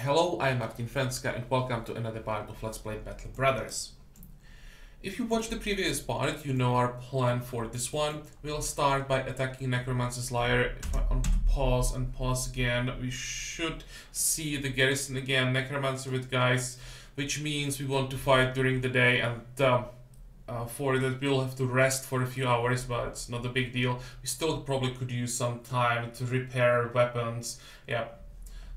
Hello, I'm Fencka and welcome to another part of Let's Play Battle Brothers. If you watched the previous part, you know our plan for this one. We'll start by attacking Necromancer's Lair. If I unpause and pause again, we should see the garrison again, Necromancer with guys, which means we want to fight during the day, and for that we'll have to rest for a few hours, but it's not a big deal. We still probably could use some time to repair weapons. Yeah.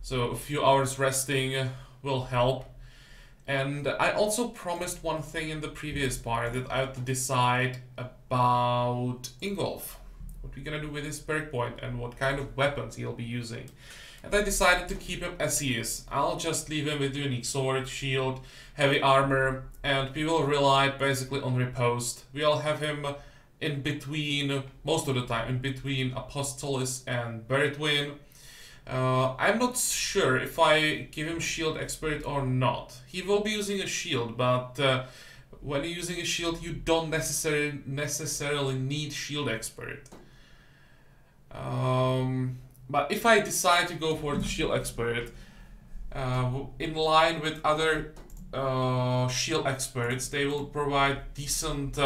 So a few hours resting will help. And I also promised one thing in the previous part, that I would decide about Ingolf. What we're gonna do with his perk point and what kind of weapons he'll be using. And I decided to keep him as he is. I'll just leave him with unique sword, shield, heavy armor, and we will rely basically on riposte. We'll have him in between, most of the time, in between Apostolis and Beretwin. I'm not sure if I give him shield expert or not. He will be using a shield, but when you're using a shield you don't necessarily need shield expert. But if I decide to go for the shield expert, in line with other shield experts, they will provide decent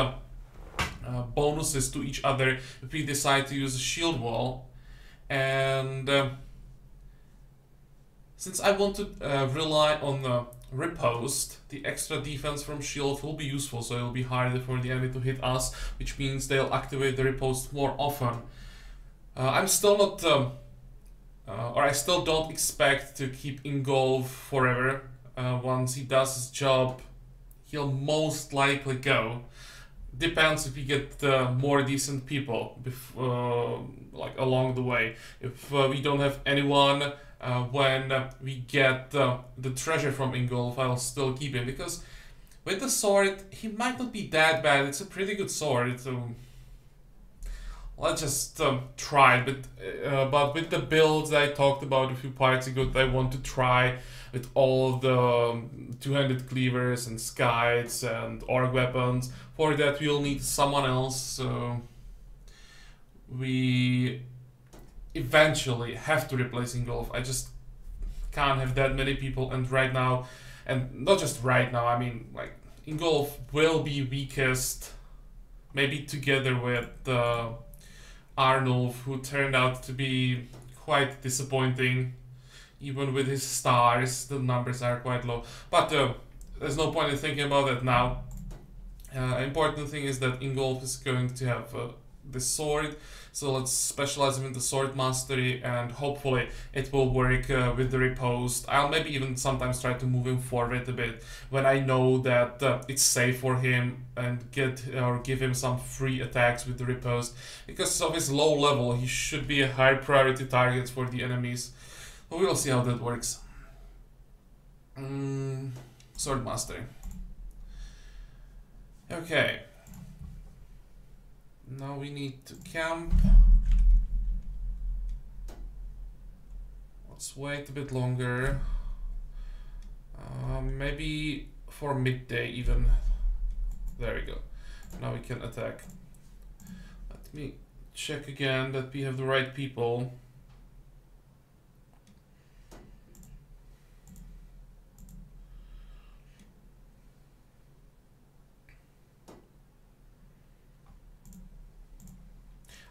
bonuses to each other if we decide to use a shield wall. And since I want to rely on riposte, the extra defense from shield will be useful, so it will be harder for the enemy to hit us, which means they'll activate the riposte more often. I'm still not, or I still don't expect to keep Ingolf forever. Once he does his job, he'll most likely go. Depends if we get more decent people like along the way. If we don't have anyone when we get the treasure from Ingolf, I'll still keep him, because with the sword he might not be that bad. It's a pretty good sword, so let's just try it. But with the builds I talked about a few parts ago that I want to try with all the two-handed cleavers and scythes and orc weapons, for that we'll need someone else, so we eventually have to replace Ingolf. I just can't have that many people, and right now, and not just right now, I mean, like, Ingolf will be weakest, maybe together with Arnulf, who turned out to be quite disappointing. Even with his stars, the numbers are quite low. But there's no point in thinking about that now. Important thing is that Ingolf is going to have the sword, so let's specialize him in the sword mastery, and hopefully it will work with the riposte. I'll maybe even sometimes try to move him forward a bit when I know that it's safe for him, and give him some free attacks with the riposte, because of his low level he should be a high priority target for the enemies. But we'll see how that works. Sword mastery. Okay. Now we need to camp. Let's wait a bit longer. Maybe for midday even. There we go. Now we can attack. Let me check again that we have the right people.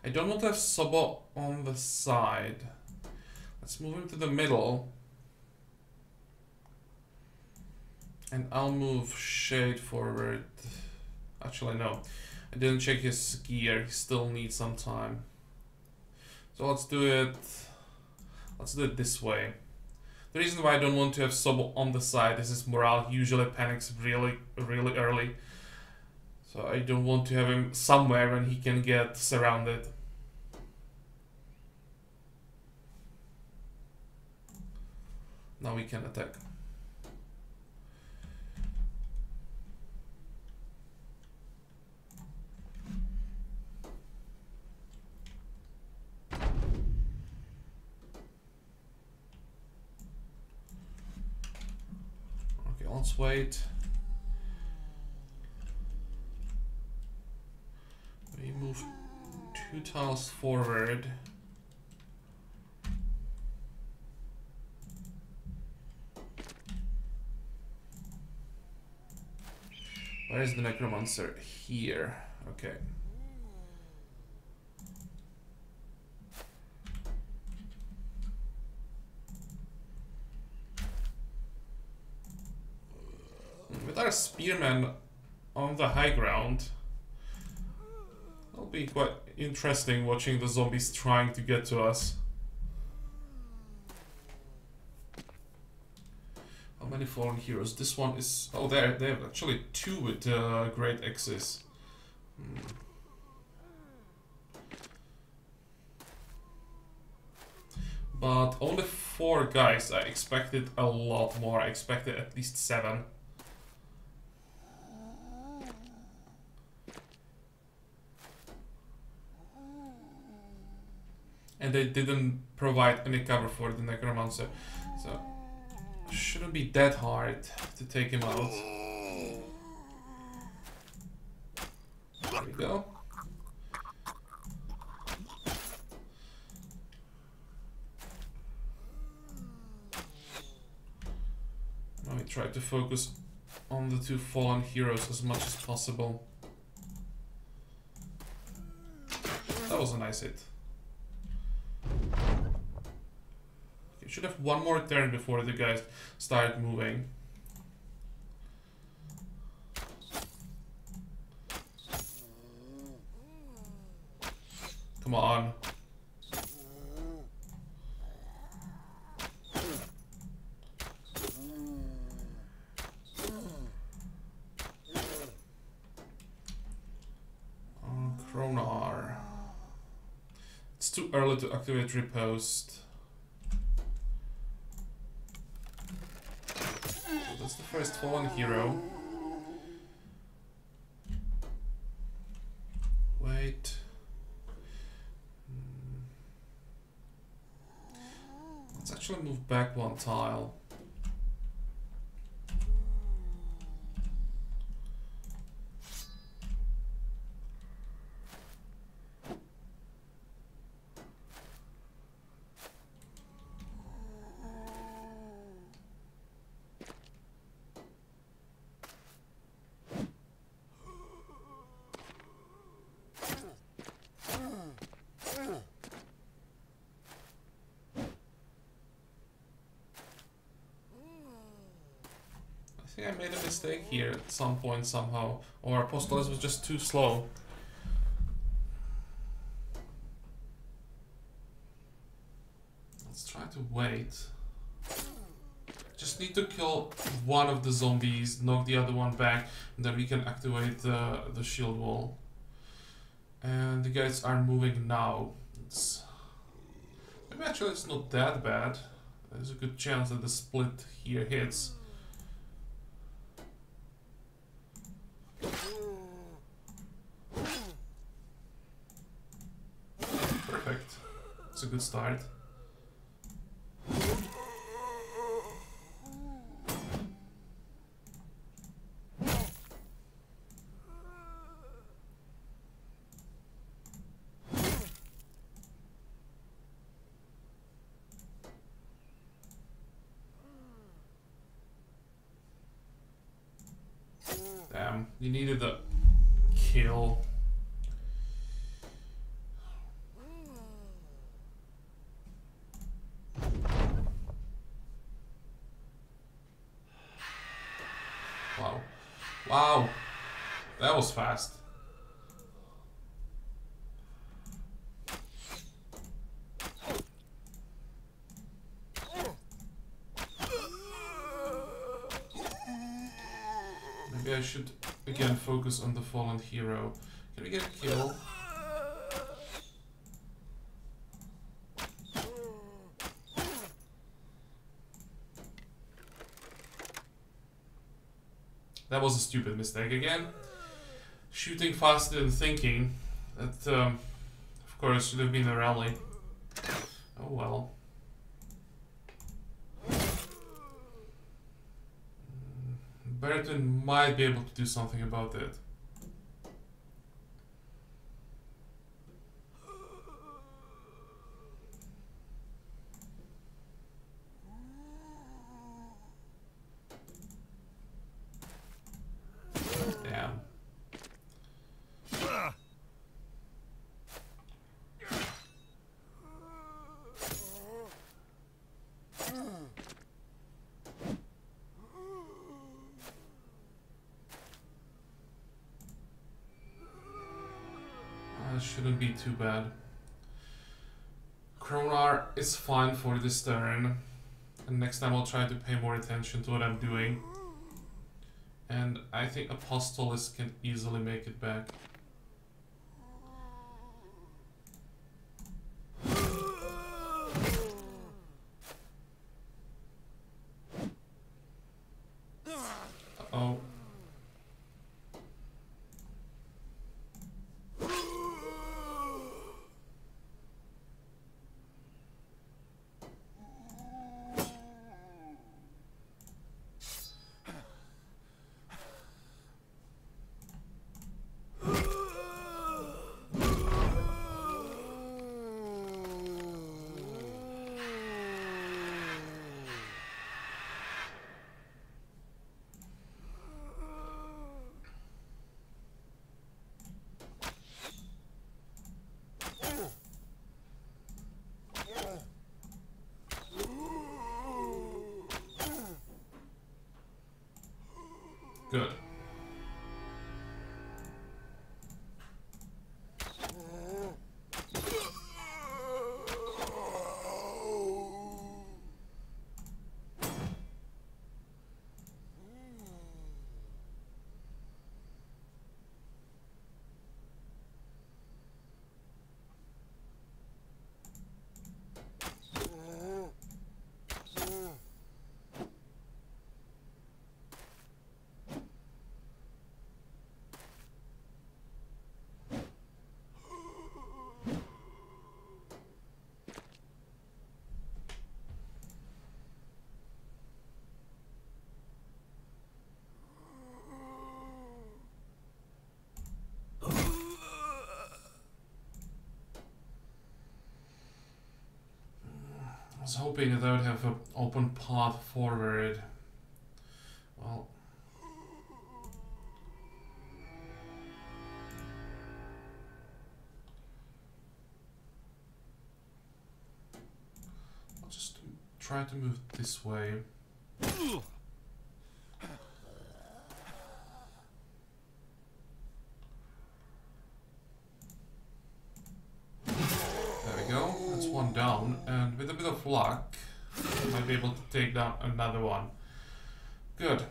I don't want to have Sobo on the side. Let's move him to the middle. And I'll move Shade forward. Actually, no. I didn't check his gear. He still needs some time. So let's do it. Let's do it this way. The reason why I don't want to have Sobo on the side is his morale usually panics really early. So I don't want to have him somewhere when he can get surrounded. Now we can attack. Okay, let's wait. We move 2 tiles forward. Where is the Necromancer? Here. Okay. With our spearmen on the high ground, it'll be quite interesting watching the zombies trying to get to us. How many fallen heroes? This one is... Oh, they have actually 2 with great axes. But only 4 guys. I expected a lot more. I expected at least 7. And they didn't provide any cover for the Necromancer, so shouldn't be that hard to take him out. There we go. Now we try to focus on the 2 fallen heroes as much as possible. That was a nice hit. Should have 1 more turn before the guys start moving. Come on. Kronar. It's too early to activate riposte. That's the first fallen hero. Wait. Let's actually move back 1 tile. I think I made a mistake here at some point somehow, or Apostolos was just too slow. Let's try to wait. Just need to kill 1 of the zombies, knock the other one back, and then we can activate the shield wall. And the guys are moving now. Maybe actually it's not that bad. There's a good chance that the split here hits. Perfect. It's a good start. Damn, you needed a kill. Wow. Wow. That was fast. Maybe I should again focus on the fallen hero. Can we get a kill? That was a stupid mistake again. Shooting faster than thinking. That, of course, should have been a rally. Oh well. Berton might be able to do something about it. Damn. Shouldn't be too bad. Kronar is fine for this turn. And next time I'll try to pay more attention to what I'm doing. And I think Apostolus can easily make it back. Uh-oh. Good. I was hoping that I would have an open path forward. Well, I'll just try to move this way. One down, and with a bit of luck I might be able to take down another one. Good.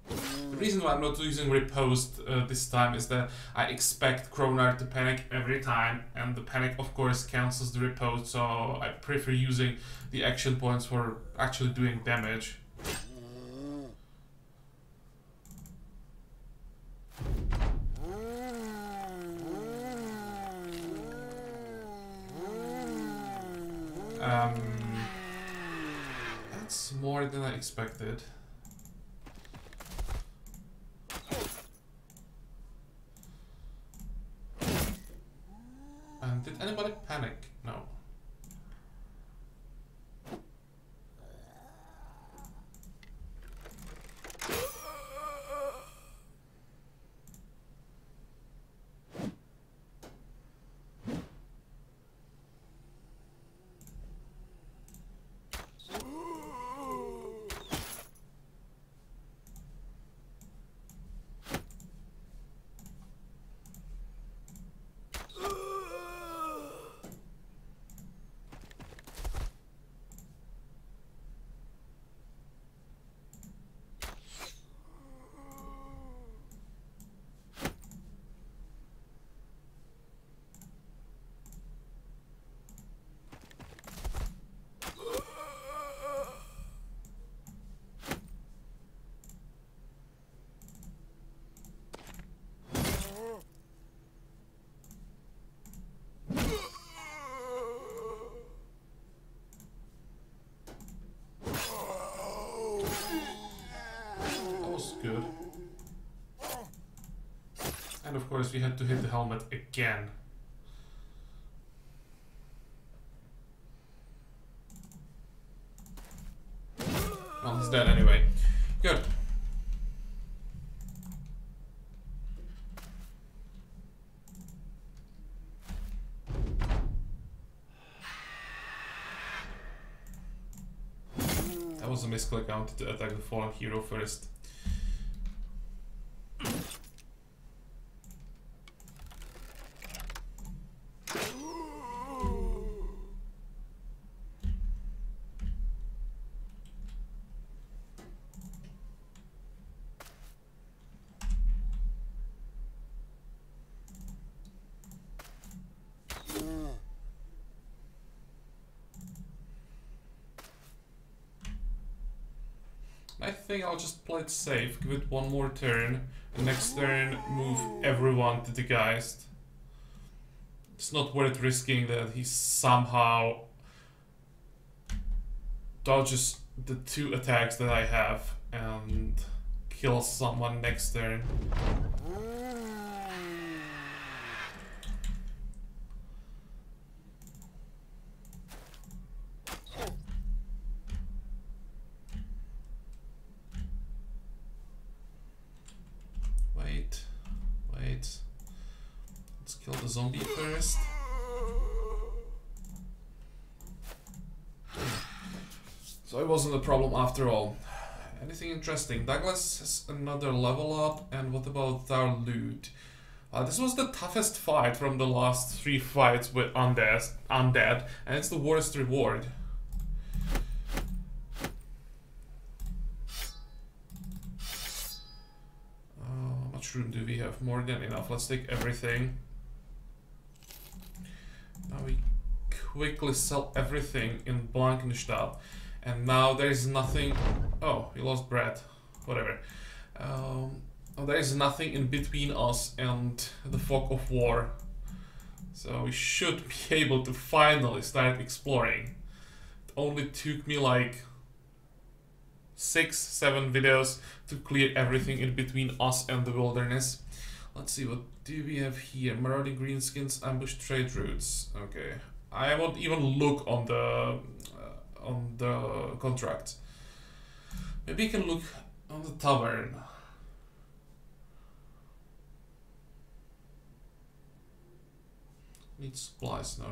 The reason why I'm not using riposte this time is that I expect Kronar to panic every time, and the panic of course cancels the riposte, so I prefer using the action points for actually doing damage. That's more than I expected. And did anybody panic? No. Good. And of course we had to hit the helmet again. Well, he's dead anyway. Good. That was a misclick. I wanted to attack the fallen hero first. I think I'll just play it safe, give it one more turn, and next turn move everyone to the Geist. It's not worth risking that he somehow dodges the 2 attacks that I have and kills someone next turn. Wait. Let's kill the zombie first. So it wasn't a problem after all. Anything interesting? Douglas has another level up, and what about our loot? This was the toughest fight from the last 3 fights with undead, and it's the worst reward. How much room do we have? More than enough. Let's take everything. Now we quickly sell everything in Blankenstadt. And now there is nothing. Oh, we lost bread. Whatever. There is nothing in between us and the fog of war. So we should be able to finally start exploring. It only took me like 6-7 videos to clear everything in between us and the wilderness. Let's see, what do we have here? Marauding greenskins, ambush trade routes. Okay. I won't even look on the contract. Maybe you can look on the tavern. Need supplies, no.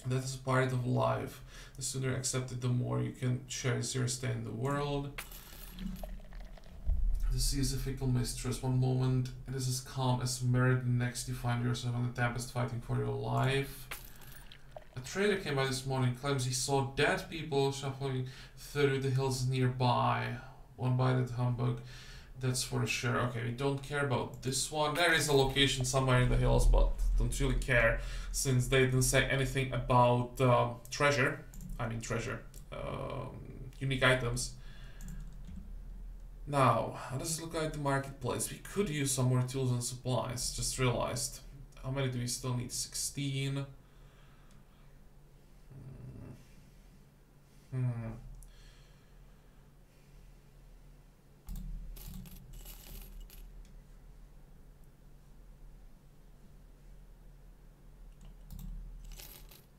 That is part of life. The sooner accepted, the more you can cherish your stay in the world. The sea is a fickle mistress. One moment it is as calm as mirror, the next you find yourself in the tempest fighting for your life. A trader came by this morning, claims he saw dead people shuffling through the hills nearby. One by that humbug, that's for sure. Okay, we don't care about this one. There is a location somewhere in the hills, but don't really care since they didn't say anything about treasure. I mean treasure. Unique items. Now, how does it look like the marketplace? We could use some more tools and supplies. Just realized. How many do we still need? 16.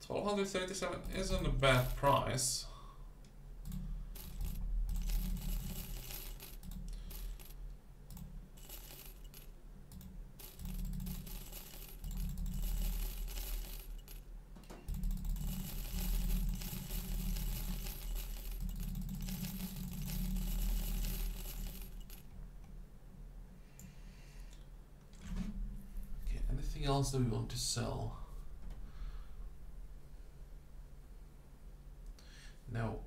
$1,237 isn't a bad price. Okay, anything else that we want to sell? No.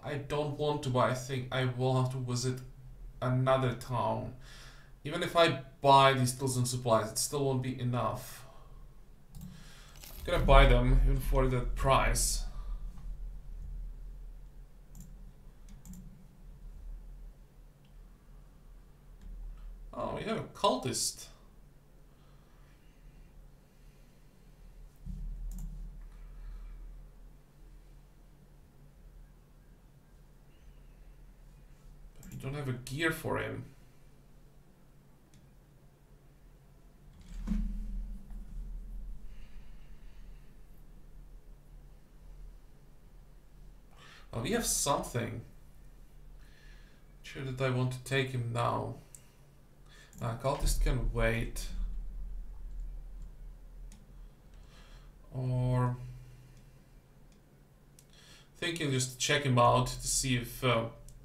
I don't want to, but I think I will have to visit another town. Even if I buy these tools and supplies, it still won't be enough. I'm gonna buy them even for that price. Oh, we have a cultist. Don't have a gear for him. Well, we have something. Sure that I want to take him now. Cultist can wait. Or thinking just check him out to see if he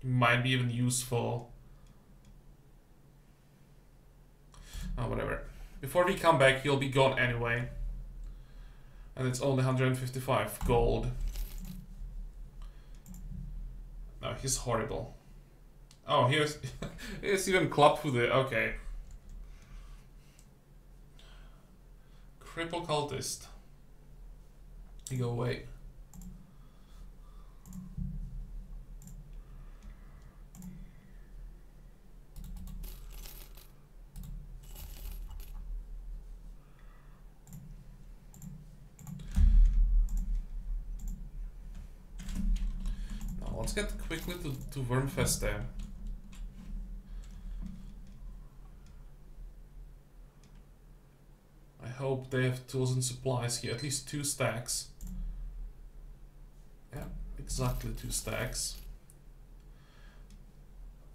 might be even useful. Oh, whatever. Before we come back, he'll be gone anyway. And it's only 155 gold. No, he's horrible. Oh, here's here's even club with it. Okay. Cripple cultist. You go away. Now let's get quickly to Wormfest there. I hope they have tools and supplies here, at least 2 stacks. Yeah, exactly 2 stacks.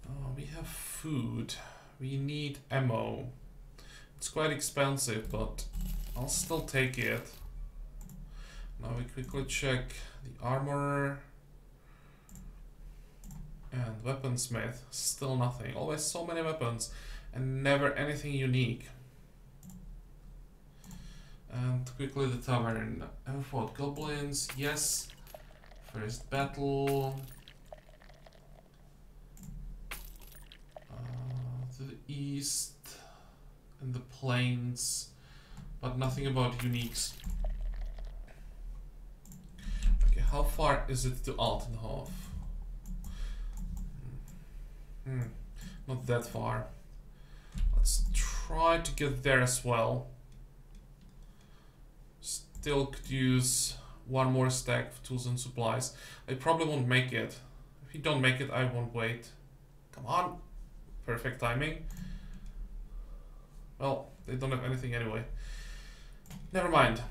Oh, we have food. We need ammo. It's quite expensive, but I'll still take it. Now we quickly check the armorer and weaponsmith. Still nothing. Always so many weapons and never anything unique. And quickly the tavern. Ever fought goblins? Yes. First battle. To the east. In the plains. But nothing about uniques. Okay, how far is it to Altenhof? Not that far. Let's try to get there as well. Still could use 1 more stack of tools and supplies. I probably won't make it. If you don't make it, I won't wait. Come on. Perfect timing. Well, they don't have anything anyway. Never mind.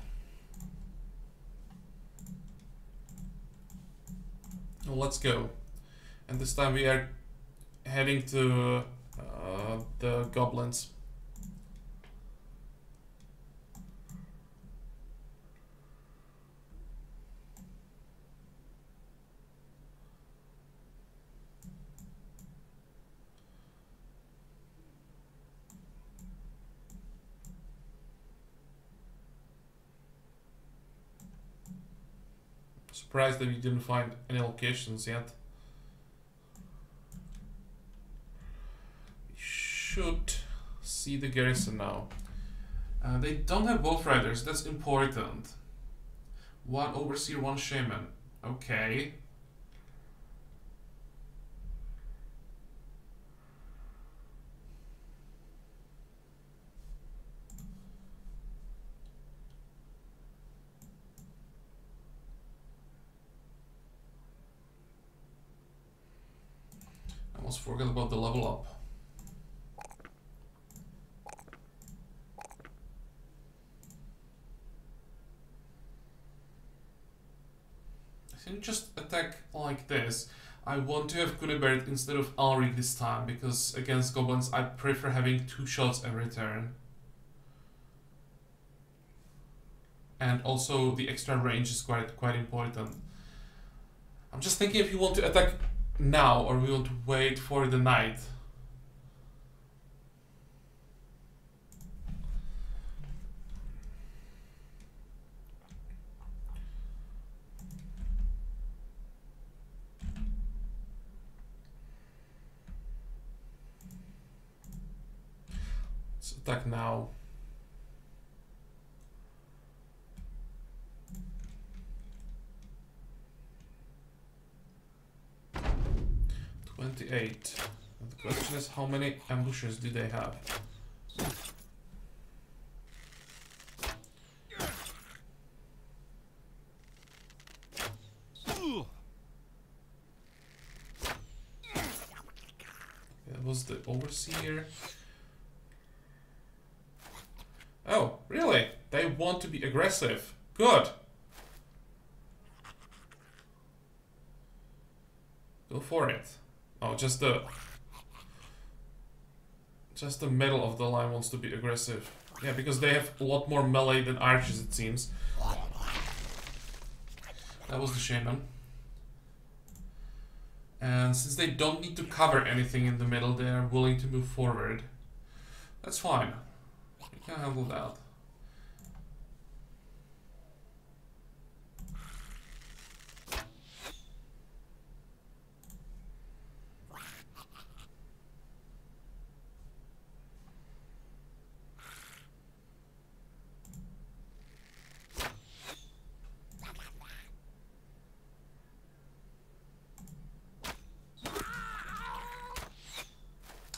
Well, let's go. And this time we are heading to the goblins. Surprised that we didn't find any locations yet. We should see the garrison now. They don't have wolf riders, that's important. 1 overseer, 1 shaman. Okay. Almost forgot about the level up. I think just attack like this. I want to have Kunibert instead of Alric this time, because against goblins I prefer having 2 shots every turn. And also the extra range is quite important. I'm just thinking if you want to attack now or we want to wait for the night. Let's attack now. And the question is, how many ambushes do they have? That was the overseer. Oh, really? They want to be aggressive. Good. Go for it. Oh, just the middle of the line wants to be aggressive. Yeah, because they have a lot more melee than archers, it seems. That was the shaman. And since they don't need to cover anything in the middle, they are willing to move forward. That's fine. We can handle that.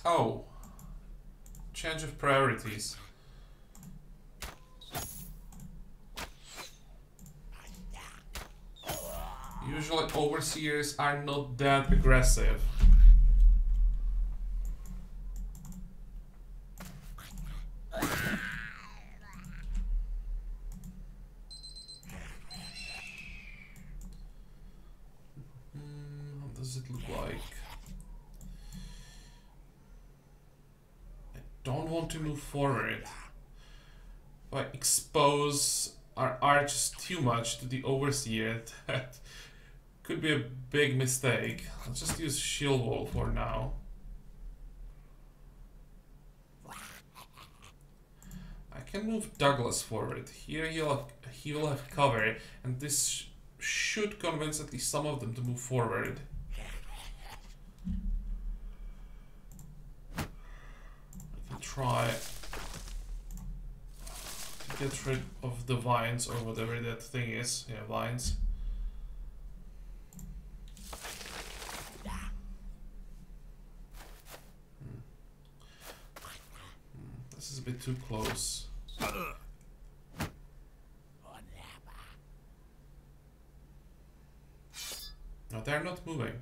Oh, change of priorities. Usually overseers are not that aggressive. What does it look like? Don't want to move forward. If I expose our archers too much to the overseer, that could be a big mistake. Let's just use shield wall for now. I can move Douglas forward. Here he will have cover, and this should convince at least some of them to move forward. Try to get rid of the vines or whatever that thing is. Yeah, vines. This is a bit too close. No, they're not moving.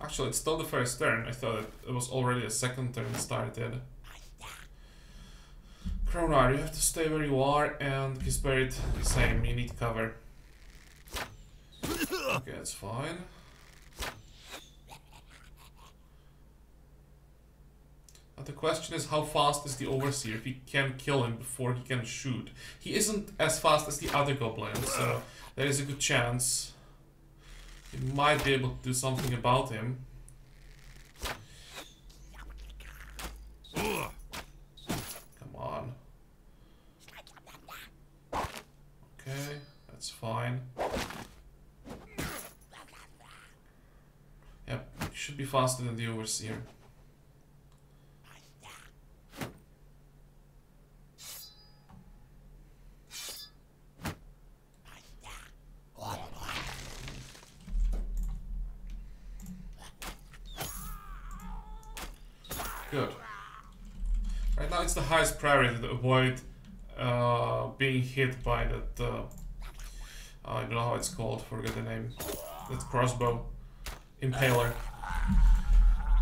Actually, it's still the first turn. I thought it was already a second turn started. Kronar, you have to stay where you are, and Gisberit, same, you need cover. Okay, that's fine. But the question is, how fast is the Overseer if we can kill him before he can shoot? He isn't as fast as the other goblins, so there is a good chance we might be able to do something about him. Come on. Okay, that's fine. Yep, he should be faster than the Overseer. Good. Right now it's the highest priority to avoid being hit by that, I don't know how it's called, forget the name, that crossbow impaler.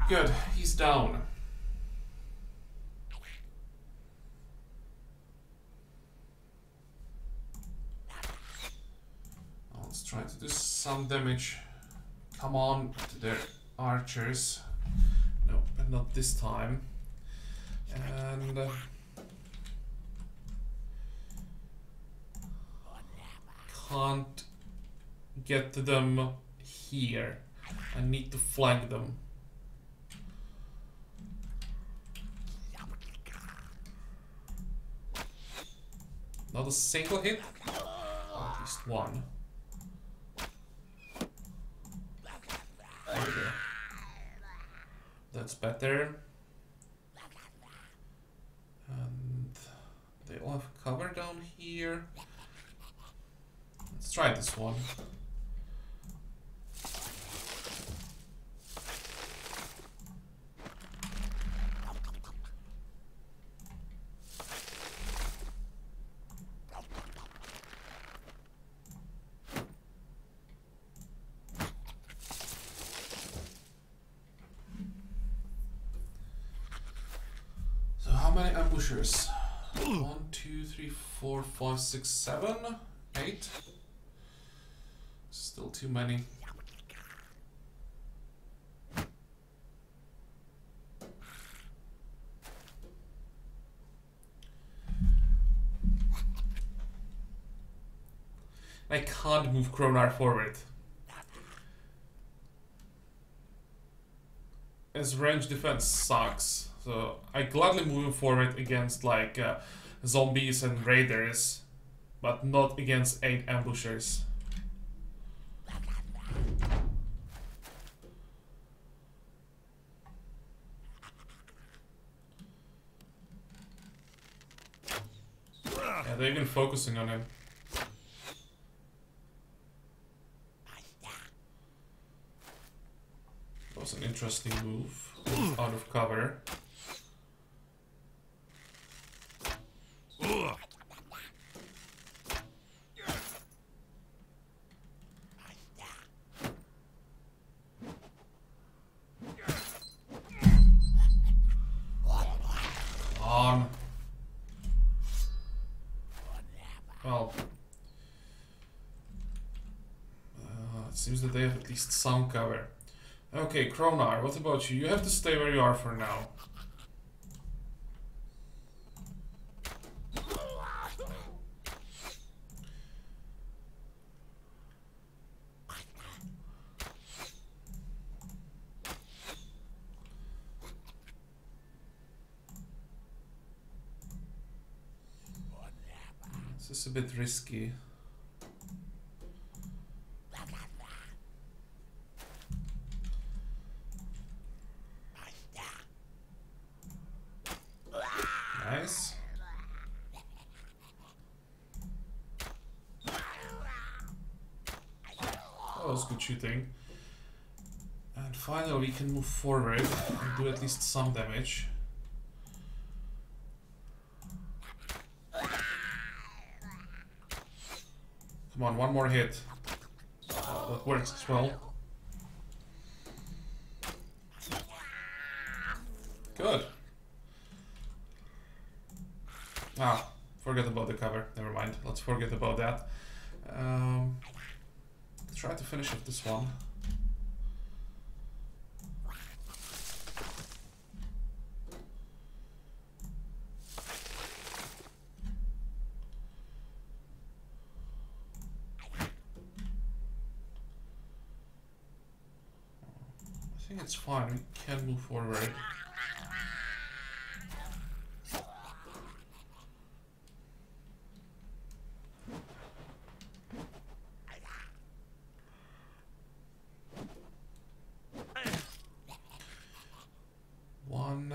Good, he's down. Let's try to do some damage. Come on to their archers. No, but not this time. And can't get to them here. I need to flank them. Not a single hit? Oh, at least one. Okay. That's better. And they all have cover down here. Let's try this one. Ambushers. 1, 2, 3, 4, 5, 6, 7, 8. Still too many. I can't move Kronar forward. His range defense sucks, so I gladly move him forward against like zombies and raiders, but not against 8 ambushers. Yeah, they're even focusing on him. That was an interesting move. Out of cover. On. Well, it seems that they have at least some cover. Okay, Kronar, what about you? You have to stay where you are for now. This is a bit risky. Nice. That was good shooting. And finally we can move forward and do at least some damage. Come on, one more hit. That works as well. Good. Ah, forget about the cover. Never mind. Let's forget about that. Try to finish off this one. I think it's fine. We can move forward. One,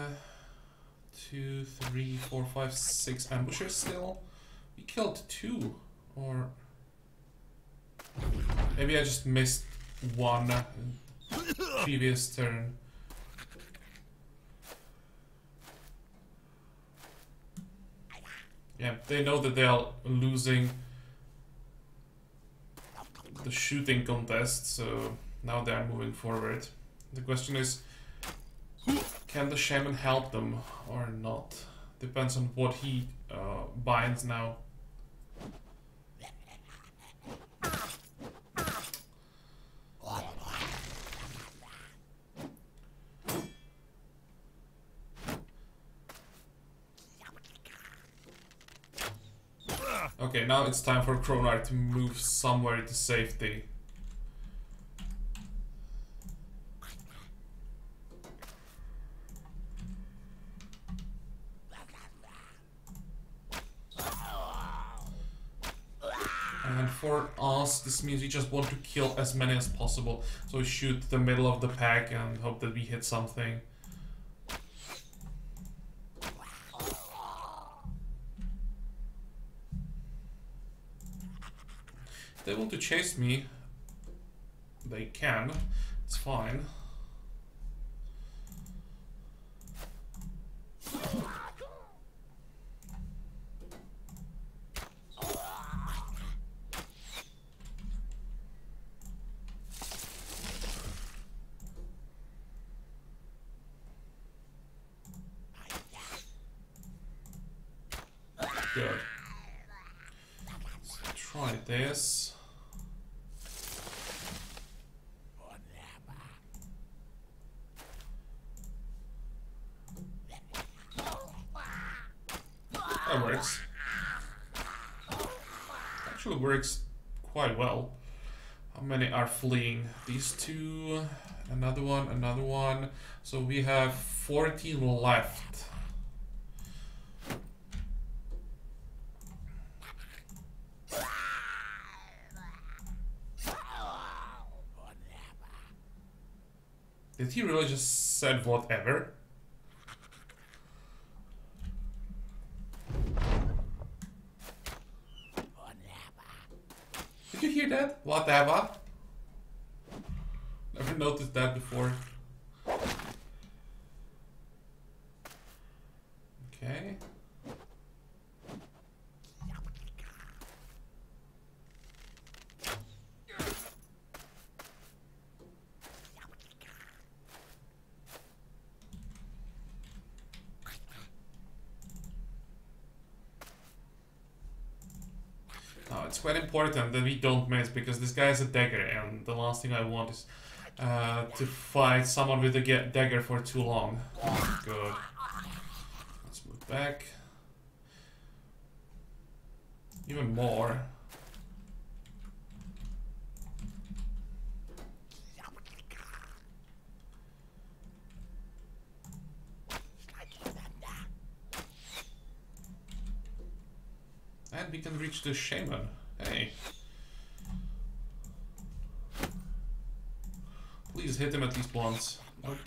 2, 3, 4, 5, 6 ambushers still. We killed 2, or maybe I just missed one previous turn. Yeah, they know that they are losing the shooting contest, so now they are moving forward. The question is, can the shaman help them or not? Depends on what he binds now. Okay, now it's time for Kronar to move somewhere to safety. And for us, this means we just want to kill as many as possible. So we shoot the middle of the pack and hope that we hit something. If they want to chase me, they can. It's fine. Good. Let's try this. That works. Actually works quite well. How many are fleeing? These two, another one, another one. So we have 14 left. Did he really just said whatever? Did you hear that? Whatever. Never noticed that before. Okay. Now it's quite important that we don't miss, because this guy is a dagger, and the last thing I want is to fight someone with a dagger for too long. Good. Let's move back. Even more. And we can reach the shaman. Hey. Please hit him at least once. Nope.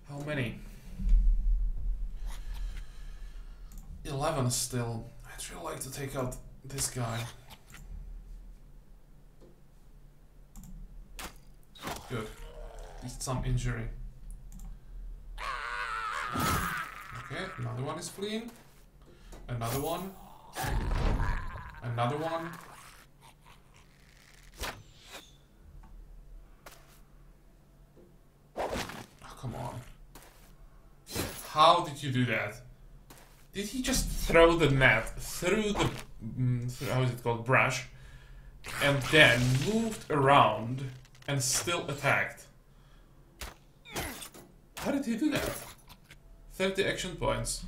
How many? 11 still. I'd really like to take out this guy. Good. At least some injury. Okay, another one is fleeing. Another one. Another one. Oh, come on. How did you do that? Did he just throw the net through the, how is it called, brush, and then moved around and still attacked? How did he do that? 30 action points.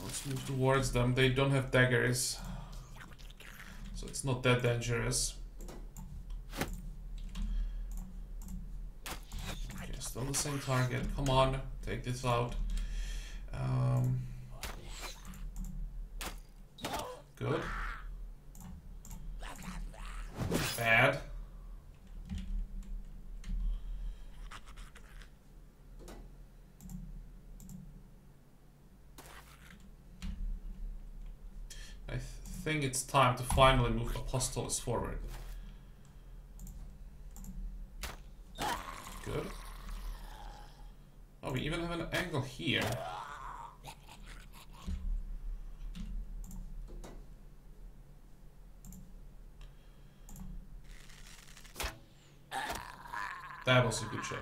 Let's move towards them. They don't have daggers, so it's not that dangerous. Okay, still the same target. Come on, take this out. Good. Bad. I think it's time to finally move Apostles forward. Good. Oh, we even have an angle here. That was a good shot.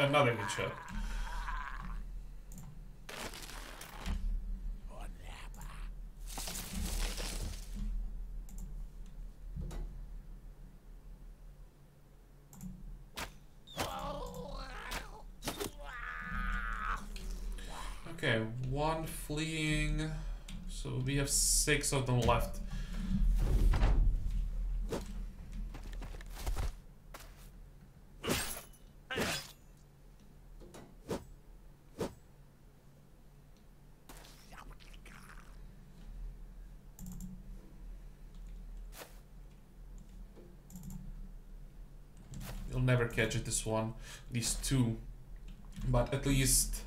Another good shot. Okay, one fleeing. So we have 6 of them left. will never catch it, this one, these two. But at least,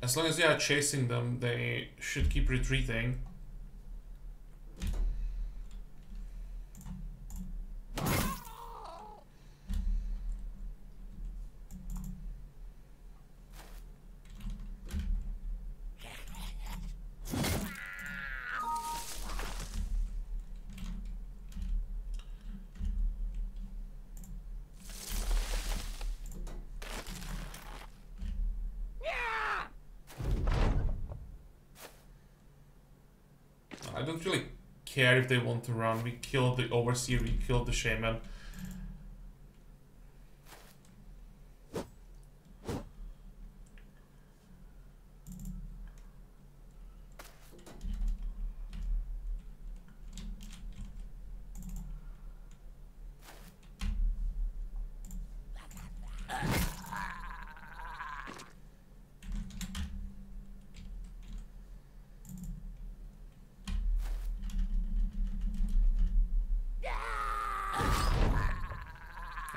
as long as they are chasing them, they should keep retreating. I don't really care if they want to run. We killed the Overseer, we killed the Shaman.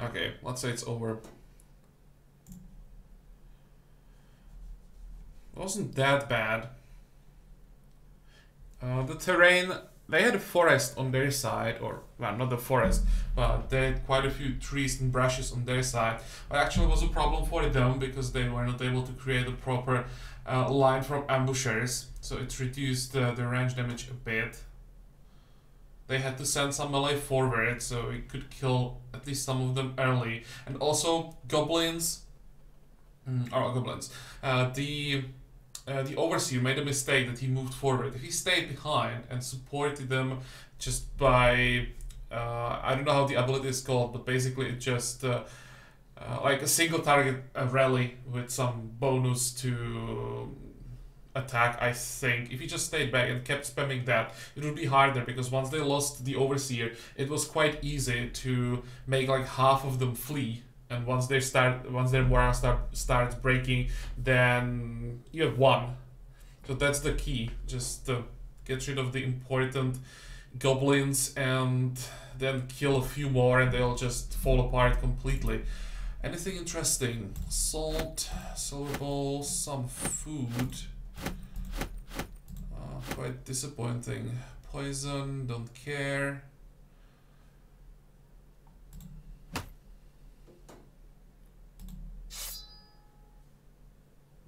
Okay, let's say it's over. It wasn't that bad. The terrain, they had a forest on their side, or, well, not the forest, but they had quite a few trees and brushes on their side. But actually it was a problem for them because they were not able to create a proper line from ambushers, so it reduced the range damage a bit. They had to send some melee forward, so it could kill at least some of them early. And also, goblins... goblins. The Overseer made a mistake that he moved forward. If he stayed behind and supported them just by... I don't know how the ability is called, but basically it just... like a single target rally with some bonus to... attack, I think. If he just stayed back and kept spamming that, it would be harder, because once they lost the Overseer, it was quite easy to make like half of them flee, and once their morale starts breaking, then you have won. So that's the key. Just get rid of the important goblins and then kill a few more and they'll just fall apart completely. Anything interesting? Salt, silver bowl, some food. Quite disappointing. Poison, don't care.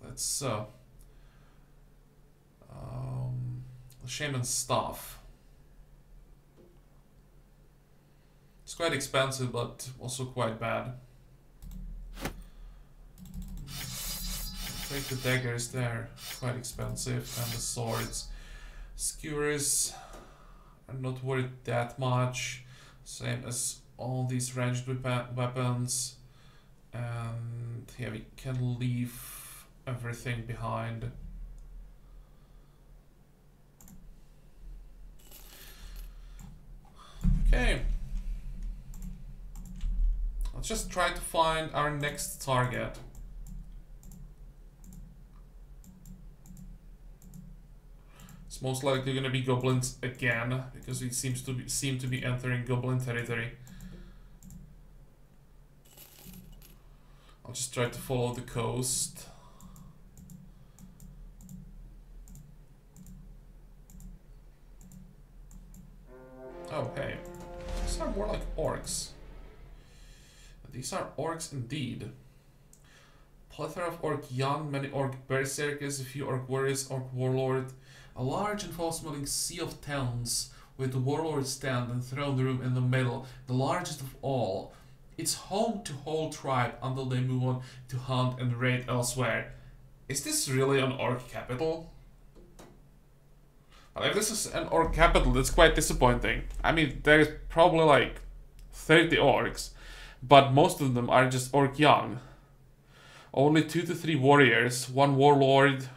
Let's Shaman staff. It's quite expensive, but also quite bad. Take the daggers, they're quite expensive, and the swords. Skewers are not worth that much, same as all these ranged weapons, and yeah, we can leave everything behind. Okay, let's just try to find our next target. It's most likely going to be goblins again, because we seem to be entering goblin territory. I'll just try to follow the coast. Okay, these are more like orcs. These are orcs indeed. Plethora of orc young, many orc berserkers, a few orc warriors, orc warlord. A large and foul-smelling sea of towns with the warlord stand and throne room in the middle, the largest of all. It's home to whole tribe until they move on to hunt and raid elsewhere. Is this really an orc capital? Well, if this is an orc capital, that's quite disappointing. I mean, there's probably like 30 orcs, but most of them are just orc young. Only 2 to 3 warriors, 1 warlord.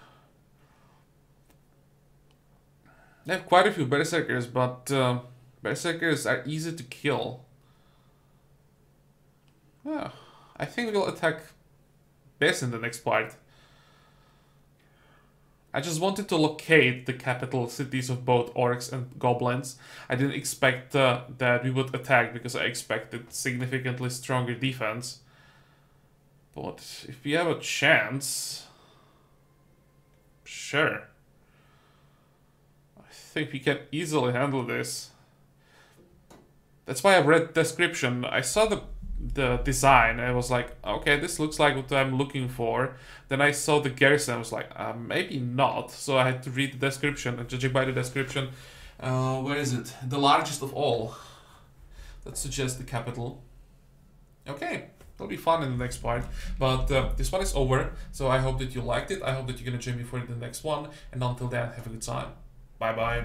They have quite a few berserkers, but berserkers are easy to kill. Yeah, I think we'll attack this in the next part. I just wanted to locate the capital cities of both orcs and goblins. I didn't expect that we would attack, because I expected significantly stronger defense. But if we have a chance... Sure. I think we can easily handle this. That's why I read the description. I saw the design and I was like, okay, this looks like what I'm looking for. Then I saw the garrison, I was like, maybe not. So I had to read the description, and judging by the description, where is it? The largest of all. That suggests the capital. Okay, it'll be fun in the next part. But this one is over, so I hope that you liked it. I hope that you're gonna join me for the next one. And until then, have a good time. Bye bye.